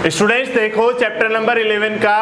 Students देखो chapter number 11 का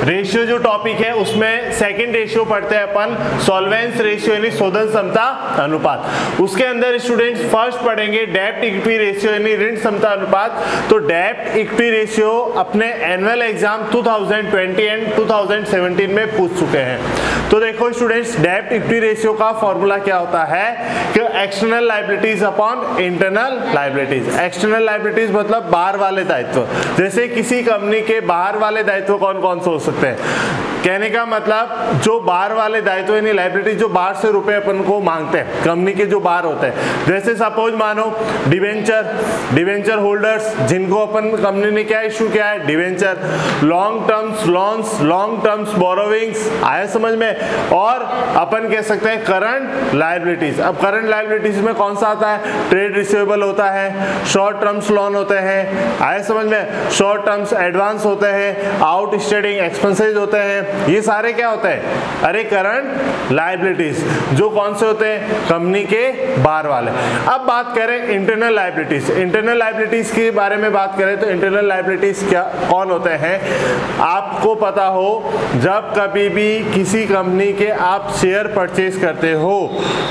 ratio जो टॉपिक है उसमें सेकंड रेशियो पढ़ते हैं अपन, सॉल्वेंस रेशियो यानी शोधन क्षमता अनुपात। उसके अंदर स्टूडेंट्स फर्स्ट पढ़ेंगे डेब्ट इक्विटी रेशियो यानी ऋण क्षमता अनुपात। तो डेब्ट इक्विटी रेशियो अपने एनुअल एग्जाम 2020 एंड 2017 में पूछ चुके हैं। तो देखो स्टूडेंट्स डेब्ट इक्विटी रेशियो का फॉर्मूला क्या होता है कि external liabilities upon internal liabilities. External liabilities मतलब बाहर वाले दायित्व, जैसे किसी कंपनी के बाहर वाले दायित्व कौन कौन से हो सकते हैं। कहने का मतलब जो बाहर वाले दायित्व यानी लायबिलिटी जो बाहर से रुपए अपन को मांगते हैं कंपनी के जो बाहर होते हैं, जैसे सपोज मानो डिवेंचर होल्डर्स जिनको अपन कंपनी ने क्या इशू किया है debenture, long terms loans, long terms borrowings, आया समझ में। और अपन कह सकते हैं करंट लायबिलिटीज। अब करंट लायबिलिटीज में कौन सा आता है, ट्रेड रिसीवेबल होता है, शॉर्ट टर्म्स लोन होते हैं, आया समझ में, शॉर्ट टर्म्स एडवांस होते हैं, आउटस्टैंडिंग एक्सपेंसेस होते हैं, ये सारे क्या होते हैं, अरे करंट लायबिलिटीज जो कौन से होते हैं कंपनी के बाहर वाले। अब बात करें इंटरनल लायबिलिटीज। इंटरनल लायबिलिटीज के बारे में बात करें तो इंटरनल लायबिलिटीज क्या कौन होते हैं, आपको पता हो जब कभी भी किसी कंपनी के आप शेयर परचेज करते हो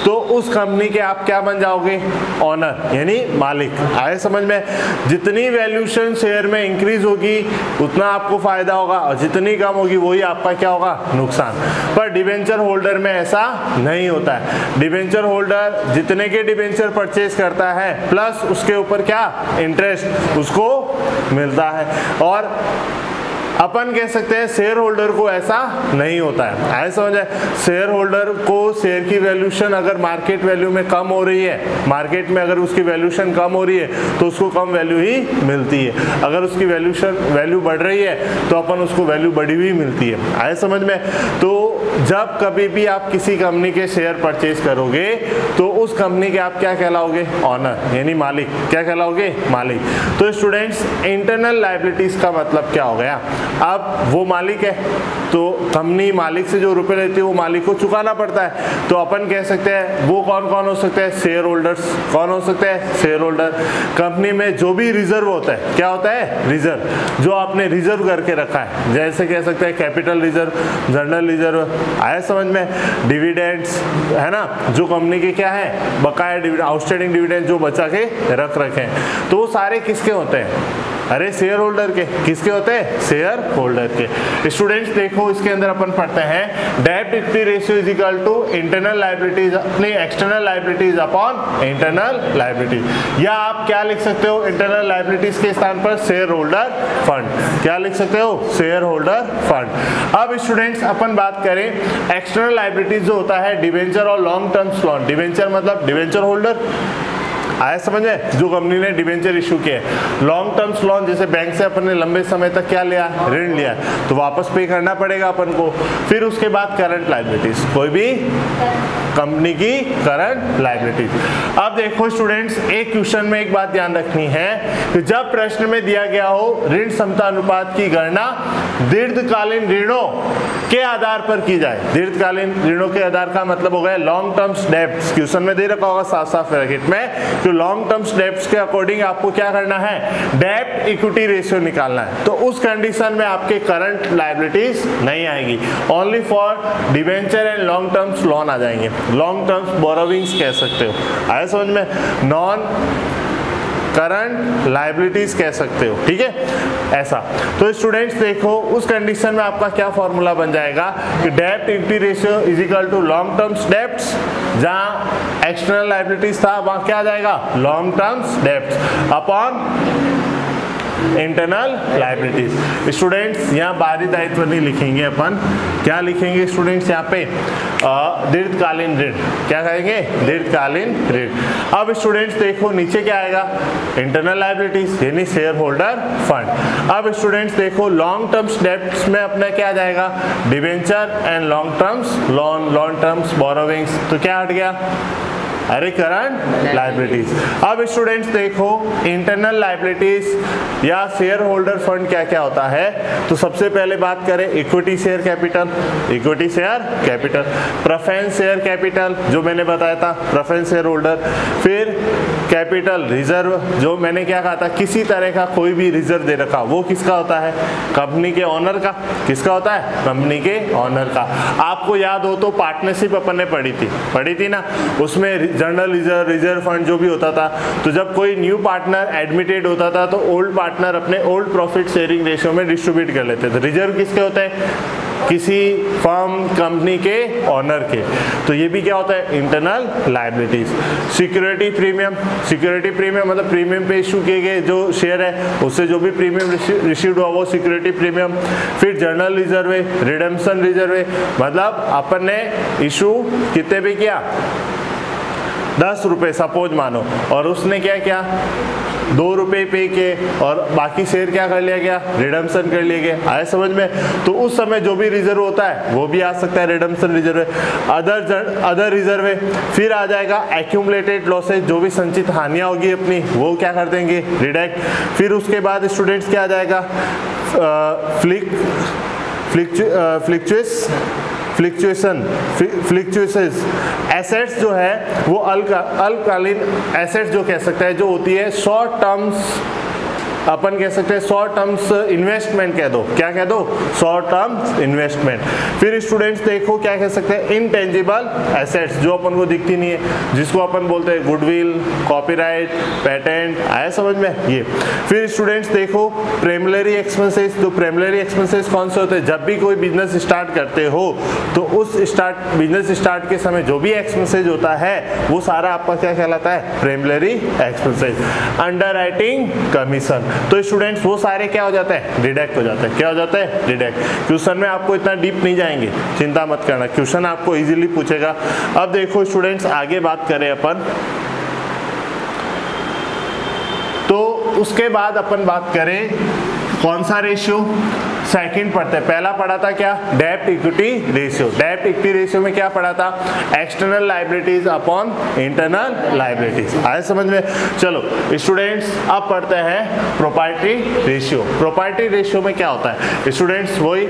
तो उस कंपनी के आप क्या बन जाओगे, ऑनर यानी मालिक, आए समझ में। जितनी वैल्यूएशन शेयर में इंक्रीज होगी उतना आपको फायदा होगा और जितनी कम होगी वही आपका क्या होगा, नुकसान। पर डिबेंचर होल्डर में ऐसा नहीं होता है। डिबेंचर होल्डर जितने के डिबेंचर परचेज करता है प्लस उसके ऊपर क्या इंटरेस्ट उसको मिलता है। और अपन कह सकते हैं शेयर होल्डर को ऐसा नहीं होता है, ऐसा समझ है। शेयर होल्डर को शेयर की वैल्यूएशन अगर मार्केट वैल्यू में कम हो रही है, मार्केट में अगर उसकी वैल्यूएशन कम हो रही है तो उसको कम वैल्यू ही मिलती है। अगर उसकी वैल्यू बढ़ रही है तो अपन उसको वैल्यू बढ़ी हुई मिलती है, आए समझ में। तो जब कभी भी आप किसी कंपनी के शेयर परचेज करोगे तो उस कंपनी के आप क्या कहलाओगे, ऑनर यानी मालिक। क्या कहलाओगे, मालिक। तो स्टूडेंट्स इंटरनल लायबिलिटीज का मतलब क्या हो गया, अब वो मालिक है तो कंपनी मालिक से जो रुपए लेती है वो मालिक को चुकाना पड़ता है। तो अपन कह सकते हैं वो कौन कौन हो सकते हैं, शेयर होल्डर्स। कौन हो सकते हैं, शेयर होल्डर। कंपनी में जो भी रिजर्व होता है, क्या होता है, रिजर्व, जो आपने रिजर्व करके रखा है, जैसे कह सकते हैं कैपिटल रिजर्व, जनरल रिजर्व, आया समझ में। डिविडेंड्स है ना, जो कंपनी के क्या है बकाया डिविडेंड, आउटस्टैंडिंग डिविडेंड जो बचा के रख रखे हैं, तो वो सारे किसके होते हैं, अरे शेयर होल्डर के। किसके होते हैं, शेयर होल्डर के। स्टूडेंट्स देखो इसके अंदर अपन पढ़ते हैं डेब्ट equity ratio is equal to internal liabilities नहीं external liabilities upon internal liabilities. या आप क्या लिख सकते हो, इंटरनल लायबिलिटीज के स्थान पर शेयर होल्डर फंड। क्या लिख सकते हो, शेयर होल्डर फंड। अब स्टूडेंट्स अपन बात करें एक्सटर्नल लायबिलिटीज जो होता है डिवेंचर और लॉन्ग टर्म्स लोन। डिवेंचर मतलब डिवेंचर होल्डर, आया समझ में, जो कंपनी ने डिवेंचर इशू किया है। लॉन्ग टर्म्स लोन जैसे बैंक से अपन ने लंबे समय तक क्या लिया, ऋण लिया, तो वापस पे करना पड़ेगा अपन को। फिर उसके बाद करंट लायबिलिटीज, कोई भी कंपनी की करंट लायबिलिटीज। अब देखो स्टूडेंट्स एक क्वेश्चन में एक बात ध्यान रखनी है कि जब प्रश्न में दिया गया हो ऋण क्षमता अनुपात की गणना दीर्घकालीन ऋणों के आधार पर की जाए। दीर्घकालीन ऋणों के आधार का मतलब हो गया लॉन्ग टर्म्स डेब्ट्स। क्वेश्चन में दे रखा होगा साफ साफ ब्रैकेट में, तो लॉन्ग टर्म्स डेब्ट्स के अकॉर्डिंग आपको क्या करना है, डेब्ट इक्विटी रेशियो निकालना है। तो उस कंडीशन में आपके करंट लायबिलिटीज नहीं आएगी, only for debenture and long terms loan आ जाएंगे। लॉन्ग टर्म्स बोरोविंग्स कह सकते हो, आया समझ में, नॉन करंट लायबिलिटीज कह सकते हो, ठीक है ऐसा। तो स्टूडेंट्स देखो उस कंडीशन में आपका क्या फॉर्मूला बन जाएगा कि डेब्ट equity ratio is equal to long terms debts, जहां एक्सटर्नल लायबिलिटीज था वहां क्या आ जाएगा, long terms debts upon internal liabilities. Students यहाँ बाहरी दायित्व नहीं लिखेंगे अपन, क्या लिखेंगे स्टूडेंट्स यहाँ पे, दीर्घकालीन ऋण। क्या कहेंगे, दीर्घकालीन ऋण। अब स्टूडेंट्स देखो नीचे क्या आएगा, इंटरनल लायबिलिटीज यानी शेयर होल्डर फंड। अब स्टूडेंट्स देखो लॉन्ग टर्म्स डेब्ट्स में अपना क्या आ जाएगा, debenture and long terms loan, long terms borrowings. तो क्या हट गया, अरे करंट लाइबिलिटीज। अब स्टूडेंट्स देखो इंटरनल लाइबिलिटीज या शेयर होल्डर फंड क्या क्या होता है। तो सबसे पहले बात करें equity share capital, equity share capital, preference share capital जो मैंने बताया था प्रेफरेंस शेयर होल्डर, फिर कैपिटल रिजर्व जो मैंने क्या कहा था किसी तरह का कोई भी रिजर्व दे रखा वो किसका होता है, कंपनी के ऑनर का। किसका होता है, कंपनी के ऑनर का। आपको याद हो तो पार्टनरशिप अपन ने पढ़ी थी ना, उसमें जनरल रिजर्व, रिजर्व फंड जो भी होता था, तो जब कोई न्यू पार्टनर एडमिटेड होता था तो ओल्ड पार्टनर अपने ओल्ड प्रॉफिट शेयरिंग रेशियो में डिस्ट्रीब्यूट कर लेते थे। रिजर्व किसके होते हैं, किसी फर्म कंपनी के ऑनर के। तो ये भी क्या होता है, internal liabilities. Security premium, security premium मतलब प्रीमियम पे इशू किए गए जो शेयर है उससे जो भी प्रीमियम रिसीव्ड हुआ वो सिक्योरिटी प्रीमियम। फिर जर्नल रिजर्व, रिडेम्पशन रिजर्व मतलब अपन ने इशू कितने पे किया, 10 रुपये सपोज मानो, और उसने क्या किया 2 रुपये पे किए और बाकी शेयर क्या कर लिया गया, रिडम्पशन कर लिया गया। आए समझ में। तो उस समय जो भी रिजर्व होता है वो भी आ सकता है रिडम्पशन रिजर्व, अदर रिजर्व है। फिर आ जाएगा एक्यूमुलेटेड लॉसेज, जो भी संचित हानियां होगी अपनी वो क्या कर देंगे, रिडक्ट। फिर उसके बाद स्टूडेंट्स क्या आ जाएगा, फ्लिक्चुएशंस एसेट्स जो है वो अल्पकालीन एसेट्स जो कह सकते हैं, जो होती है शॉर्ट टर्म्स, अपन कह सकते हैं शॉर्ट टर्म्स इन्वेस्टमेंट कह दो, क्या कह दो, शॉर्ट टर्म्स इन्वेस्टमेंट। फिर स्टूडेंट्स देखो क्या कह सकते हैं, इनटेंजिबल एसेट्स जो अपन को दिखती नहीं है, जिसको अपन बोलते हैं गुडविल, कॉपीराइट, पेटेंट। आया समझ में ये। फिर स्टूडेंट्स देखो प्राइमरी एक्सपेंसेस, तो प्राइमरी एक्सपेंसेस कौन से होते हैं, जब भी कोई बिजनेस स्टार्ट करते हो तो उस बिजनेस स्टार्ट के समय जो भी एक्सपेंसेस होता है वो सारा आपका क्या कहलाता है, प्राइमरी एक्सपेंसेस। अंडरराइटिंग कमीशन, तो स्टूडेंट्स वो सारे क्या हो जाते हैं, डिडक्ट हो जाते हैं। क्या हो जाता है, डिडक्ट। क्वेश्चन में आपको इतना डीप नहीं जाएंगे, चिंता मत करना, क्वेश्चन आपको इजीली पूछेगा। अब देखो स्टूडेंट्स आगे बात करें अपन, तो उसके बाद अपन बात करें कौन सा रेशियो, सेकंड पढ़ते हैं। पहला पढ़ा था क्या, डेब्ट इक्विटी रेशियो। डेब्ट इक्विटी रेशियो में क्या पढ़ा था, external liabilities upon internal liabilities. आए समझ में। चलो स्टूडेंट्स अब पढ़ते हैं प्रोप्राइटरी रेशियो। प्रोप्राइटरी रेशियो में क्या होता है स्टूडेंट्स, वही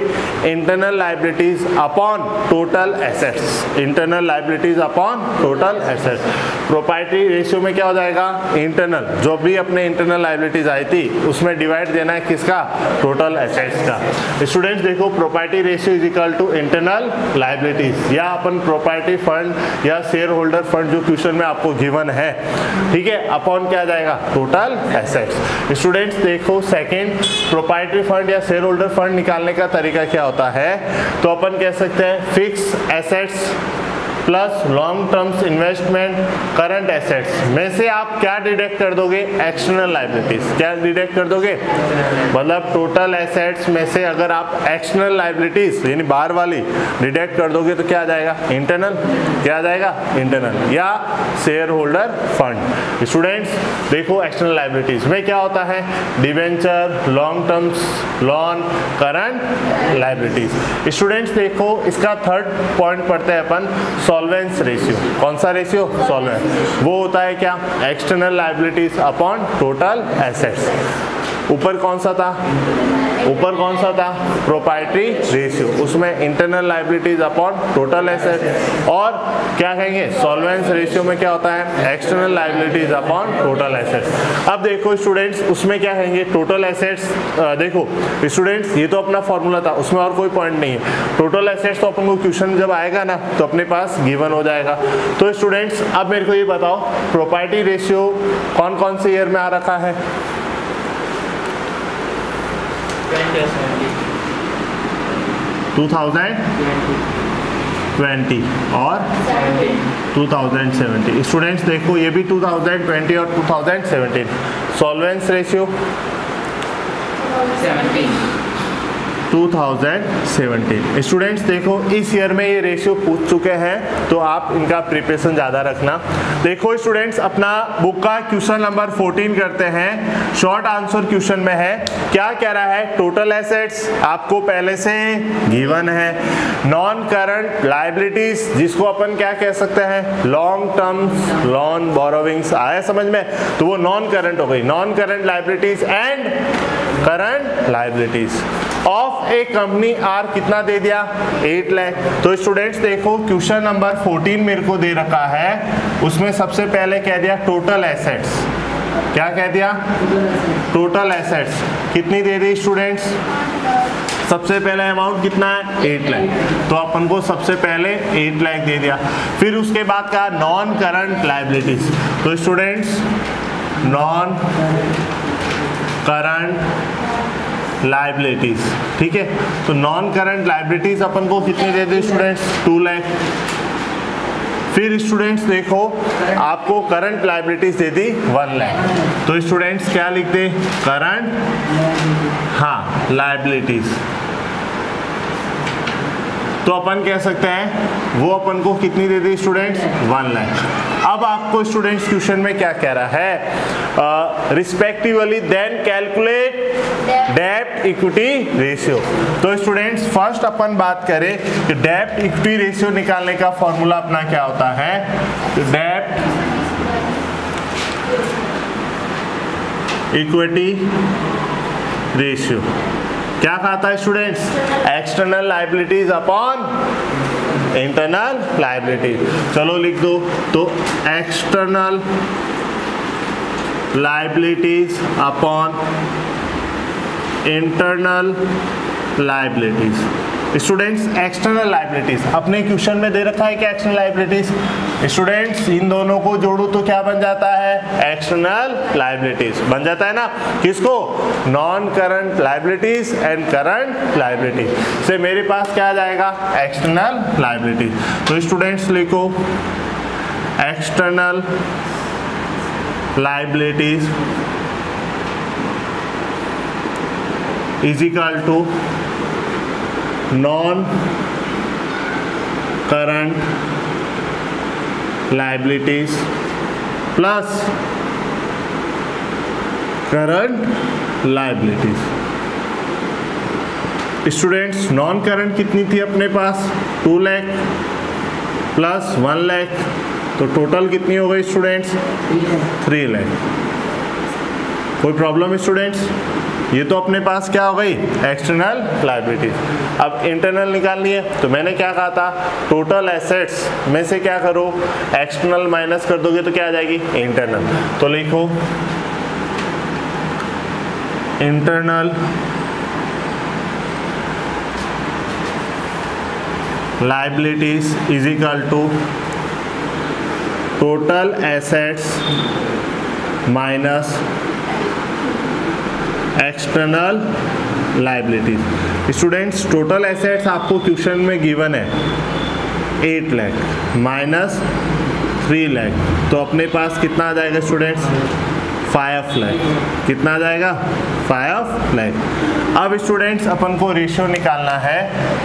internal liabilities upon total assets, internal liabilities upon total assets. Proprietary ratio में क्या हो जाएगा, इंटरनल जो भी अपने इंटरनल लायबिलिटीज आई थी उसमें डिवाइड देना है किसका, टोटल एसेट्स का। स्टूडेंट्स देखो property ratio is equal to internal liabilities, या अपन प्रॉपर्टी फंड या शेयर होल्डर फंड जो क्वेश्चन में आपको गिवन है, ठीक है, अपॉन क्या जाएगा, टोटल एसेट्स। स्टूडेंट्स देखो सेकंड, प्रॉपर्टी फंड या शेयर होल्डर फंड निकालने का तरीका क्या होता है, तो अपन कह सकते हैं fix assets plus long terms investment current assets में से आप क्या डिडक्ट कर दोगे, एक्सटर्नल लायबिलिटीज। क्या डिडक्ट कर दोगे, मतलब टोटल एसेट्स में से अगर आप एक्सटर्नल लायबिलिटीज यानी बाहर वाली डिडक्ट कर दोगे तो क्या आ जाएगा, इंटरनल। क्या आ जाएगा, इंटरनल या शेयर होल्डर फंड। स्टूडेंट्स देखो एक्सटर्नल लायबिलिटीज में क्या होता है, debenture, long terms loan, current liabilities. Students देखो इसका थर्ड पॉइंट पढ़ते हैं अपन, सॉल्वेंस रेशियो। कौन सा रेशियो, सॉल्वेंस। वो होता है क्या, external liabilities upon total assets. ऊपर कौन सा था, ऊपर कौन सा था, प्रोप्राइटरी रेशियो, उसमें internal liabilities upon total asset. और क्या कहेंगे, सॉल्वेंस रेशियो में क्या होता है, external liabilities upon total assets. अब देखो स्टूडेंट्स उसमें क्या कहेंगे, टोटल एसेट्स। देखो स्टूडेंट्स ये तो अपना फॉर्मूला था, उसमें और कोई पॉइंट नहीं है। टोटल एसेट्स तो अपन को क्वेश्चन जब आएगा ना तो अपने पास गिवन हो जाएगा। तो स्टूडेंट्स अब मेरे को ये बताओ प्रोप्राइटरी रेशियो कौन कौन से ईयर में आ रखा है, 2020 और 2017। स्टूडेंट्स देखो ये भी 2020 और 2017। सॉल्वेंस रेशियो 2017। स्टूडेंट्स देखो इस ईयर में ये रेशियो पूछ चुके हैं, तो आप इनका प्रिपरेशन ज़्यादा रखना। देखो स्टूडेंट्स अपना बुक का क्वेश्चन नंबर 14 करते हैं। शॉर्ट आंसर क्वेश्चन में है, क्या कह रहा है, टोटल एसेट्स आपको पहले से गिवन है, नॉन करंट लायबिलिटीज जिसको अपन क्या कह सकते हैं, लॉन्ग टर्म्स लोन बोरोविंग्स, आया समझ में, तो वो नॉन करंट हो गई, non current liabilities and current liabilities of a company are कितना दे दिया, 8 लाख। तो स्टूडेंट्स देखो क्वेश्चन नंबर 14 मेरे को दे रखा है, उसमें सबसे पहले कह दिया टोटल एसेट्स, क्या कह दिया, टोटल एसेट्स कितनी दे दी स्टूडेंट्स, सबसे पहले अमाउंट कितना है, 8 लाख, तो अपन को सबसे पहले 8 लाख दे दिया। फिर उसके बाद कहा नॉन करंट लायबिलिटीज, तो स्टूडेंट्स नॉन करंट लायबिलिटीज, ठीक है, तो नॉन करंट लायबिलिटीज अपन को कितनी दे दी स्टूडेंट्स, 2 लाख। फिर स्टूडेंट्स देखो आपको करंट लायबिलिटीज दे दी 1 लाख, तो स्टूडेंट्स क्या लिख दे, करंट, हाँ, लायबिलिटीज, तो अपन कह सकते हैं वो अपन को कितनी दे दी स्टूडेंट्स, 1 लाख। अब आपको स्टूडेंट्स क्वेश्चन में क्या कह रहा है, रिस्पेक्टिवली देन कैलकुलेट डेब्ट इक्विटी रेशियो। तो स्टूडेंट्स फर्स्ट अपन बात करें कि डेब्ट इक्विटी रेशियो निकालने का फॉर्मूला अपना क्या होता है, डेब्ट इक्विटी रेशियो क्या कहता है students, external liabilities upon internal liabilities. चलो लिख दो, तो external liabilities upon internal liabilities. Students external liabilities अपने क्वेश्चन में दे रखा है क्या, एक्सटर्नल लायबिलिटीज, स्टूडेंट्स इन दोनों को जोड़ू तो क्या बन जाता है, एक्सटर्नल लायबिलिटीज बन जाता है ना, किसको, non current liabilities and current liabilities से मेरे पास क्या आ जाएगा, एक्सटर्नल लायबिलिटीज। तो स्टूडेंट्स लिखो external liabilities is equal to non current liabilities plus current liabilities. Students non current कितनी थी अपने पास, 2 लाख प्लस 1 लाख, तो टोटल कितनी हो गई स्टूडेंट्स, 3 लाख। कोई प्रॉब्लम स्टूडेंट्स, ये तो अपने पास क्या हो गई, एक्सटर्नल लायबिलिटीज। अब इंटरनल निकालनी है, तो मैंने क्या कहा था, टोटल एसेट्स में से क्या करो, एक्सटर्नल माइनस कर दोगे तो क्या आ जाएगी, इंटरनल। तो लिखो internal liabilities is equal to total assets minus external liabilities. Students total assets आपको क्वेश्चन में गिवन है 8 लाख माइनस 3 लाख, तो अपने पास कितना आ जाएगा स्टूडेंट्स, 5 लाख। कितना आ जाएगा, 5 लाख। अब स्टूडेंट्स अपन को रेशियो निकालना है,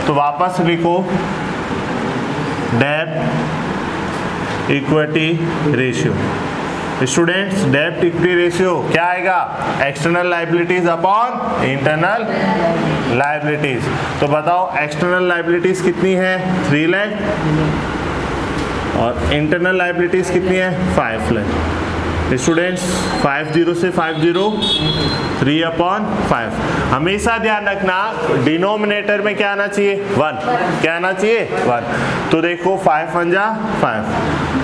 तो वापस लिखो डेब्ट इक्विटी रेशियो। स्टूडेंट्स डेब्ट इक्विटी रेशियो क्या आएगा, external liabilities upon internal liabilities. तो बताओ एक्सटर्नल लायबिलिटीज कितनी है, 3 लाख, और इंटरनल लायबिलिटीज कितनी है, 5 लाख। स्टूडेंट्स 50 से 50, 3/5। हमेशा ध्यान रखना डिनोमिनेटर में क्या आना चाहिए, 1, क्या आना चाहिए, 1। तो देखो 5 1 जा 5।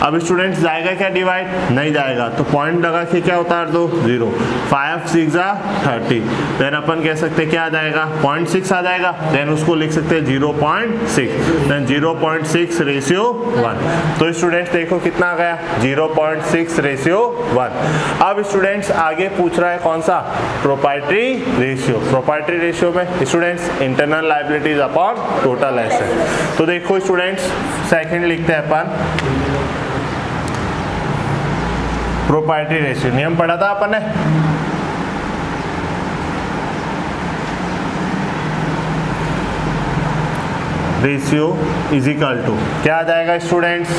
अब स्टूडेंट्स जाएगा क्या डिवाइड, नहीं जाएगा, तो पॉइंट लगा के क्या उतार दो, 0। 5 6 जा 30, देन अपन कह सकते क्या आ जाएगा, 0.6 आ जाएगा, देन उसको लिख सकते हैं 0.6, देन 0.6 रेशियो 1। तो स्टूडेंट्स देखो कितना आ गया, 0.6 रेशियो 1। अब स्टूडेंट्स आगे पूछ रहा है कौन सा, प्रोप्राइटरी रेशियो। प्रोप्राइटरी रेशियो में students internal liabilities upon total asset. तो देखो स्टूडेंट्स सेकंड लिखते हैं अपन, प्रोप्राइटरी रेशियो नियम पढ़ा था अपन ने, रेशियो इज इक्वल टू क्या आ जाएगा स्टूडेंट्स?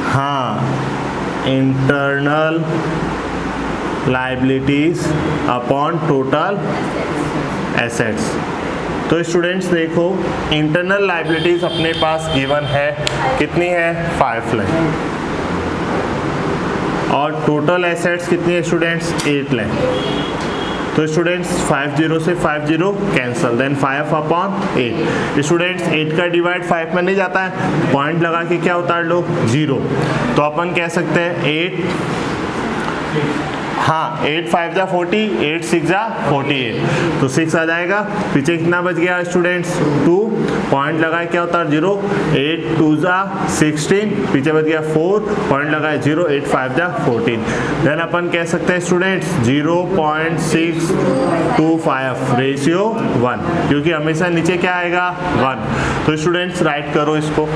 हाँ, internal liabilities upon total assets. तो स्टूडेंट्स देखो, इंटरनल लायबिलिटीज अपने पास गिवन है, कितनी है? 5 लाख, और टोटल एसेट्स कितनी है स्टूडेंट्स? 8 लाख। तो स्टूडेंट्स 50 से 50 कैंसल, देन 5 अपॉन 8। स्टूडेंट्स 8 का डिवाइड 5 में नहीं जाता है, पॉइंट लगा के क्या उतार लो? 0। तो अपन कह सकते हैं 8, हाँ 8 5 जा 40, 8 6 जा 48, तो 6 आ जाएगा। पीछे कितना बच गया स्टूडेंट्स? 2, पॉइंट लगाए क्या होता है? 0, 8 2 जा 16, पीछे बच गया 4, पॉइंट लगाए 0, 8 5 जा 14। देन अपन कह सकते हैं स्टूडेंट्स 0.625 रेशियो 1, क्योंकि हमेशा नीचे क्या आएगा? 1। तो स्टूडेंट्स राइट करो इसको।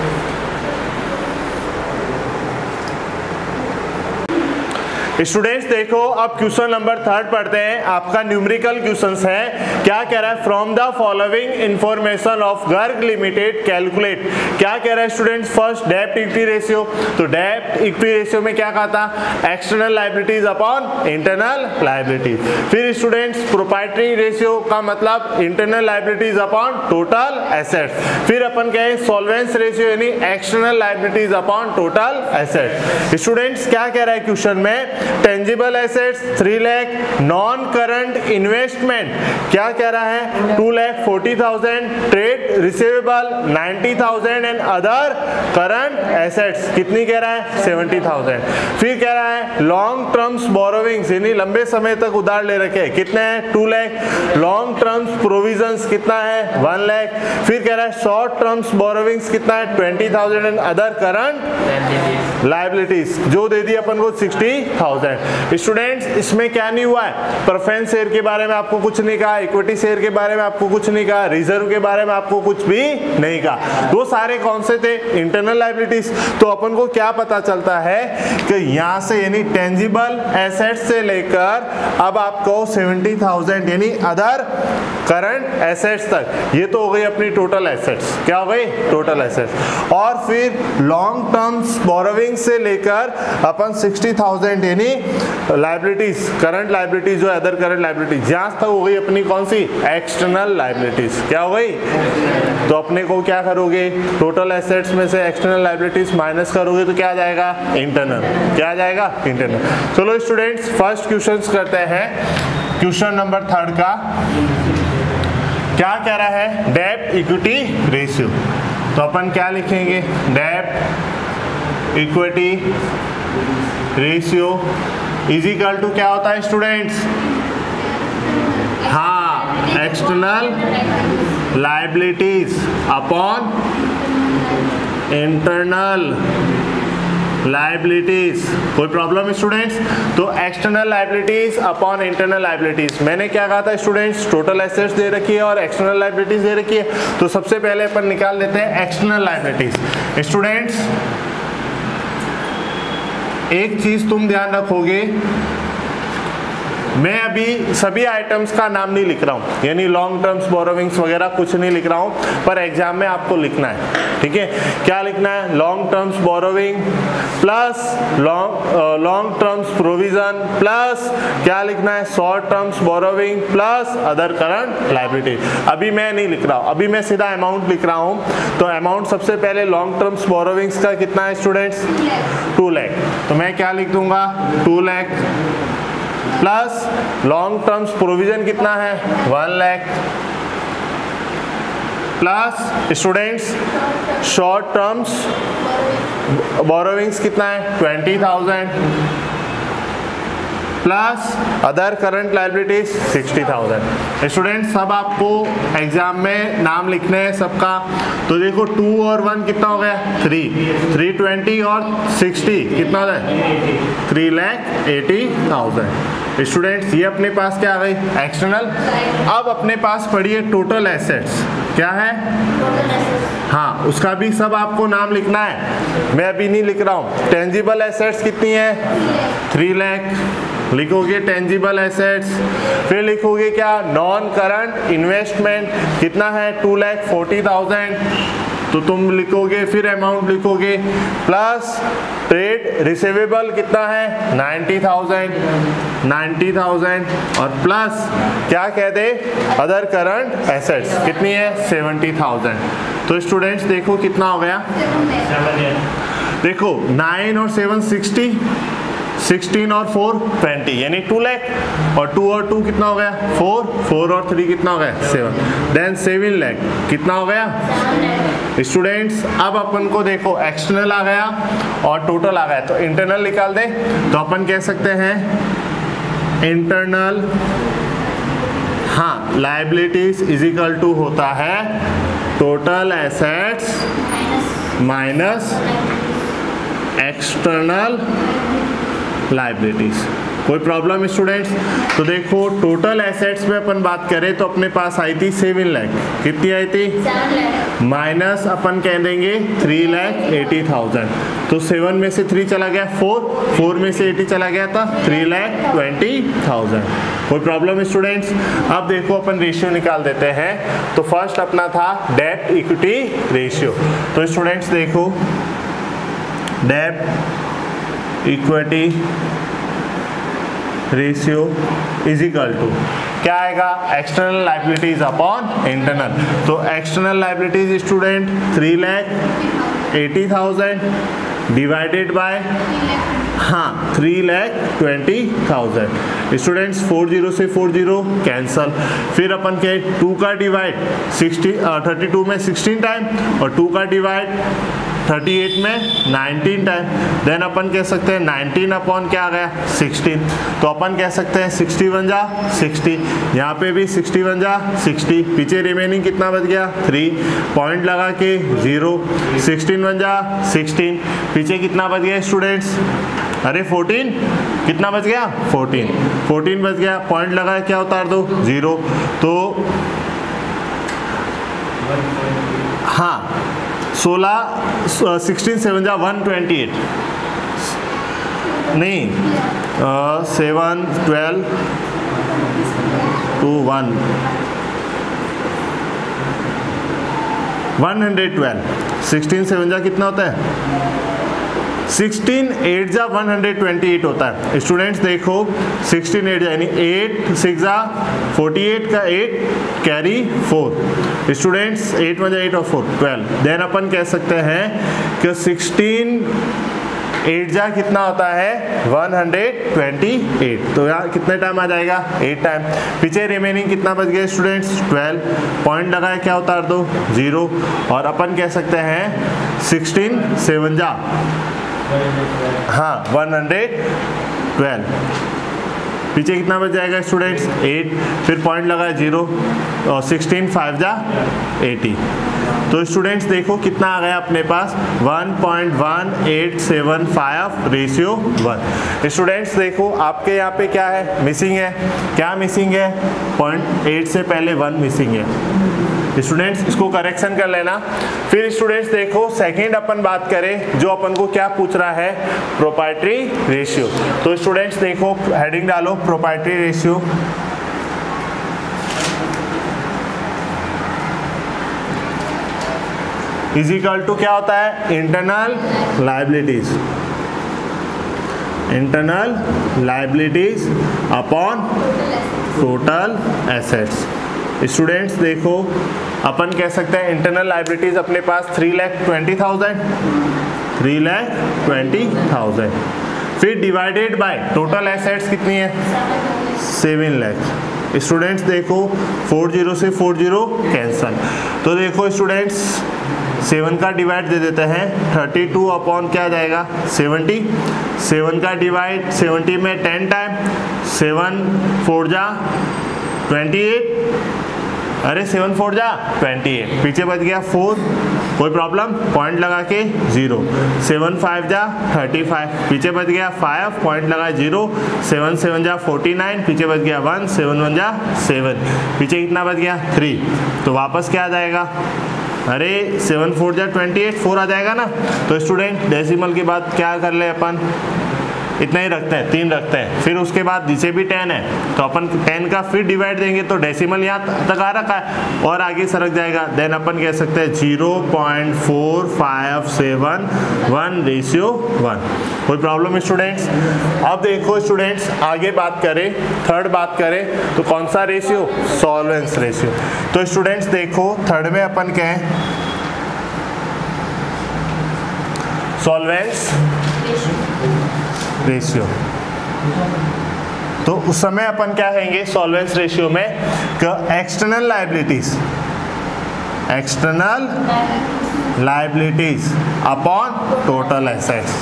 स्टूडेंट्स देखो, अब क्वेश्चन नंबर 3 पढ़ते हैं। आपका न्यूमेरिकल क्वेश्चंस है। क्या कह रहा है? From the following information of Garg limited calculate. क्या कह रहा है स्टूडेंट्स? फर्स्ट डेब्ट इक्विटी रेशियो। तो डेब्ट इक्विटी रेशियो में क्या कहा था? External liabilities upon internal liabilities. फिर स्टूडेंट्स प्रोप्राइटरी रेशियो का मतलब internal liabilities upon total assets. फिर अपन कहें सॉल्वेंस रेशियो यानी external liabilities upon total assets. Students क्या कह रहा है क्वेश्चन में? Tangible assets 3 lakh, non current investment क्या कह रहा है? 2,40,000, trade receivable 90,000 and other current assets कितनी कह रहा है? 70,000। फिर कह रहा है लॉन्ग टर्म्स बोरोविंग्स यानी लंबे समय तक उधार ले रखे कितने हैं? 2 लाख। लॉन्ग टर्म्स प्रोविजंस कितना है? 1 लाख। फिर कह रहा है शॉर्ट टर्म्स बोरोविंग्स कितना है? 20,000 एंड अदर करंट लायबिलिटीज जो दे दी अपन को 60,000। स्टूडेंट्स इसमें क्या नहीं हुआ है? प्रेफरेंस शेयर के बारे में आपको कुछ नहीं कहा, इक्विटी शेयर के बारे में आपको कुछ नहीं कहा, रिजर्व के बारे में आपको कुछ भी नहीं कहा। वो सारे कौन से थे? Internal liabilities. तो अपन को क्या पता चलता है कि यहां से यानी टेंजिबल एसेट्स से लेकर अब आपको 70,000 यानी अदर करंट एसेट्स तक, ये तो हो गई अपनी टोटल एसेट्स। क्या हो गई? Total assets. और फिर लॉन्ग टर्म्स बोरोविंग से लेकर अपन 60,000 यानी लायबिलिटीज, करंट लायबिलिटीज जो अदर करंट लायबिलिटीज, जहां तक हो गई अपनी कौन सी? External liabilities. क्या हो गई? तो अपने को क्या करोगे? टोटल एसेट्स में से एक्सटर्नल लायबिलिटीज माइनस करोगे तो क्या आ जाएगा? इंटरनल। क्या आ जाएगा? इंटरनल। चलो स्टूडेंट्स फर्स्ट क्वेश्चन करते हैं, क्वेश्चन नंबर 3 का। क्या कह रहा है? डेब्ट इक्विटी रेशियो। तो अपन क्या लिखेंगे? डेब्ट equity ratio is equal to क्या होता है स्टूडेंट्स? हाँ, external liabilities upon internal liabilities. कोई प्रॉब्लम स्टूडेंट्स? तो external liabilities upon internal liabilities. मैंने क्या कहा था स्टूडेंट्स? टोटल एसेट्स दे रखी है और एक्सटर्नल लायबिलिटीज दे रखी है। तो सबसे पहले अपन निकाल लेते हैं एक्सटर्नल लायबिलिटीज। स्टूडेंट्स एक चीज तुम ध्यान रखोगे, मैं अभी सभी आइटम्स का नाम नहीं लिख रहा हूं, यानी लॉन्ग टर्म्स बोरोविंग्स वगैरह कुछ नहीं लिख रहा हूं, पर एग्जाम में आपको लिखना है। ठीक है, क्या लिखना है? Long terms borrowing plus long terms provision plus क्या लिखना है? Short terms borrowing plus other current liability. अभी मैं नहीं लिख रहा हूं, अभी मैं सीधा अमाउंट लिख रहा हूं। तो अमाउंट सबसे पहले लॉन्ग टर्म्स बोरोविंग्स का कितना है स्टूडेंट्स? 2 लाख। तो मैं क्या लिख दूंगा? 2 lakh plus long terms provision कितना है? 1 lakh plus students short terms borrowings कितना है? 20,000 plus other current liabilities 60,000। Students सब आपको एग्जाम में नाम लिखने हैं सबका। तो देखो 2 और 1 कितना हो गया? 3, 320 और 60 कितना हो जाए? 3,80,000। स्टूडेंट्स ये अपने पास क्या आ गई? एक्सटर्नल। अब अपने पास पड़ी है टोटल एसेट्स। क्या है? हाँ, उसका भी सब आपको नाम लिखना है, मैं अभी नहीं लिख रहा हूँ। टेंजिबल एसेट्स कितनी है? 3 लाख लिखोगे टेंजिबल एसेट्स, फिर लिखोगे क्या, नॉन करंट इन्वेस्टमेंट कितना है 2,40,000, तो तुम लिखोगे फिर अमाउंट लिखोगे, प्लस ट्रेड रिसीवेबल कितना है 90,000 और प्लस क्या कह दे अदर करंट एसेट्स कितनी है 70,000। तो स्टूडेंट्स देखो कितना हो गया, देखो 9 और 7 60, 16 और 4 20 यानी 2 लाख, और 2 और 2 कितना हो गया 4, 4 और 3 कितना हो गया 7, देन 7 लाख कितना हो गया स्टूडेंट्स। अब अपन को देखो एक्सटर्नल आ गया और टोटल आ गया, तो इंटरनल निकाल दे, तो अपन कह सकते हैं इंटरनल, हाँ लाइबिलिटीज इज इक्वल टू होता है total assets minus external liabilities. कोई प्रॉब्लम स्टूडेंट्स? तो देखो टोटल एसेट्स में अपन बात करें तो अपने पास आई थी 7 लाख, कितनी आई थी माइनस अपन कह देंगे 3,80,000, तो 7 में से 3 चला गया 4, 4 में से 80 चला गया था 3,20,000। कोई प्रॉब्लम स्टूडेंट्स? अब देखो अपन रेशियो निकाल देते हैं, तो फर्स्ट अपना था डेब्ट इक्विटी रेशियो, तो स्टूडेंट्स देखो डेब्ट equity ratio is equal to क्या आएगा एक्सटर्नल लाइबिलिटीज अपॉन इंटरनल, तो external liabilities student 3,80,000 divided by हाँ 3,20,000 स्टूडेंट्स, 40 से 40 कैंसल, फिर अपन के 2 का डिवाइड 32 में 16 टाइम और 2 का डिवाइड 38 में 19 टाइम, देन अपन कह सकते हैं 19 अपॉन क्या आ गया 16, तो अपन कह सकते हैं 60 बन जा 60, यहाँ पे भी 60 बन जा 60, पीछे रिमेनिंग कितना बच गया 3, पॉइंट लगा के 0, 16 बन जा 16, पीछे कितना बच गया स्टूडेंट्स, अरे 14, कितना बच गया 14 बच गया, पॉइंट लगा क्या उतार दो 0, तो हाँ 16 7 जा 128 नहीं 7 12 2 1 112, 16 7 जा कितना होता है 16 8 जा 128 होता है स्टूडेंट्स। देखो 16 8 जा यानी 8 6 जा 48 का 8 कैरी 4 स्टूडेंट्स, 8 1 जा 8 और 4 12, देन अपन कह सकते हैं कि 16 8 जा कितना होता है 128, तो यहाँ कितने टाइम आ जाएगा 8 टाइम, पीछे रिमेनिंग कितना बच गया स्टूडेंट्स 12, पॉइंट लगाए क्या उतार दो 0, और अपन कह सकते हैं 16 7 जा हाँ 112, पीछे कितना बच जाएगा स्टूडेंट्स 8, फिर पॉइंट लगाए 0 और 16 5 जा 80, तो स्टूडेंट्स देखो कितना आ गया अपने पास 1.1875 रेशियो 1। स्टूडेंट्स देखो आपके यहाँ पे क्या है मिसिंग है, क्या मिसिंग है 0.8 से पहले 1 मिसिंग है स्टूडेंट्स, इसको करेक्शन कर लेना। फिर स्टूडेंट्स देखो सेकंड अपन बात करें जो अपन को क्या पूछ रहा है प्रोप्राइटरी रेशियो, तो स्टूडेंट्स देखो हेडिंग डालो proprietary ratio, is equal to क्या होता है internal liabilities upon total assets. Students देखो अपन कह सकते हैं इंटरनल लाइबिलिटीज अपने पास 3,20,000 फिर डिवाइडेड बाय टोटल एसेट्स कितनी है 7 लाख। स्टूडेंट्स देखो 40 से 40 कैंसल, तो देखो स्टूडेंट्स 7 का डिवाइड दे देते हैं 32 अपॉन क्या जाएगा 70, 7 का डिवाइड 70 में 10 टाइम 7 4 जा 28, अरे 7 4 जा 28, पीछे बच गया 4, कोई प्रॉब्लम पॉइंट लगा के 0, 7 5 जा 35, पीछे बच गया 5, पॉइंट लगा 0, 7 7 जा 49, पीछे बच गया 1, 7 1 जा 7, पीछे कितना बच गया 3, तो वापस क्या आ जाएगा, अरे 7 4 जा 28, 4 आ जाएगा ना। तो स्टूडेंट डेसिमल के बाद क्या कर ले अपन इतना ही रखते हैं, 3 रखते हैं। फिर उसके बाद नीचे भी 10 है तो अपन 10 का फिर डिवाइड देंगे तो डेसिमल यहाँ तक आ रखा है और आगे सरक जाएगा। देन अपन कह सकते हैं 0.4571:1। कोई प्रॉब्लम स्टूडेंट्स? अब देखो स्टूडेंट्स, आगे बात करें, थर्ड बात करें तो कौन सा रेशियो? सॉल्वेंस रेशियो। तो स्टूडेंट्स देखो, थर्ड में अपन कहें सॉल्वेंस रेशियो, तो उस समय अपन क्या कहेंगे सॉल्वेंस रेशियो में? External liabilities upon total assets.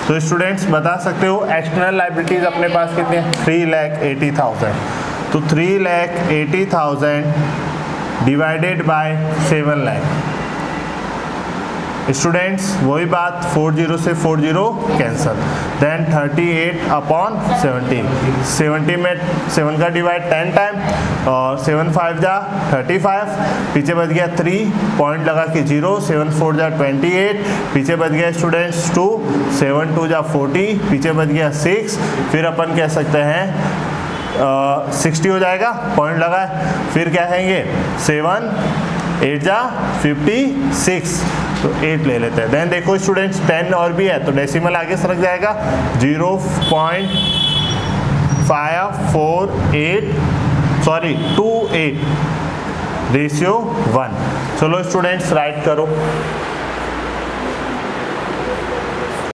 तो स्टूडेंट्स बता सकते हो एक्सटर्नल लायबिलिटीज अपने पास कितने हैं? 3,80,000। तो 3,80,000 डिवाइडेड बाय 7 लाख। स्टूडेंट्स वही बात, 40 से 40 कैंसल। देन 38/70। 70 में 7 का डिवाइड 10 टाइम और 7 5 जा 35, पीछे बच गया 3, पॉइंट लगा के 0, 7 4 जा 28, पीछे बच गया स्टूडेंट्स 2, 7 2 जा 40, पीछे बच गया 6, फिर अपन कह सकते हैं 60 हो जाएगा, पॉइंट लगा है। फिर क्या कहेंगे 7 8 जा 56, तो 8 ले लेते हैं। देन देखो स्टूडेंट्स 10 और भी है तो डेसिमल आगे सरक जाएगा 0.548 रेशियो 1। चलो स्टूडेंट्स राइट करो।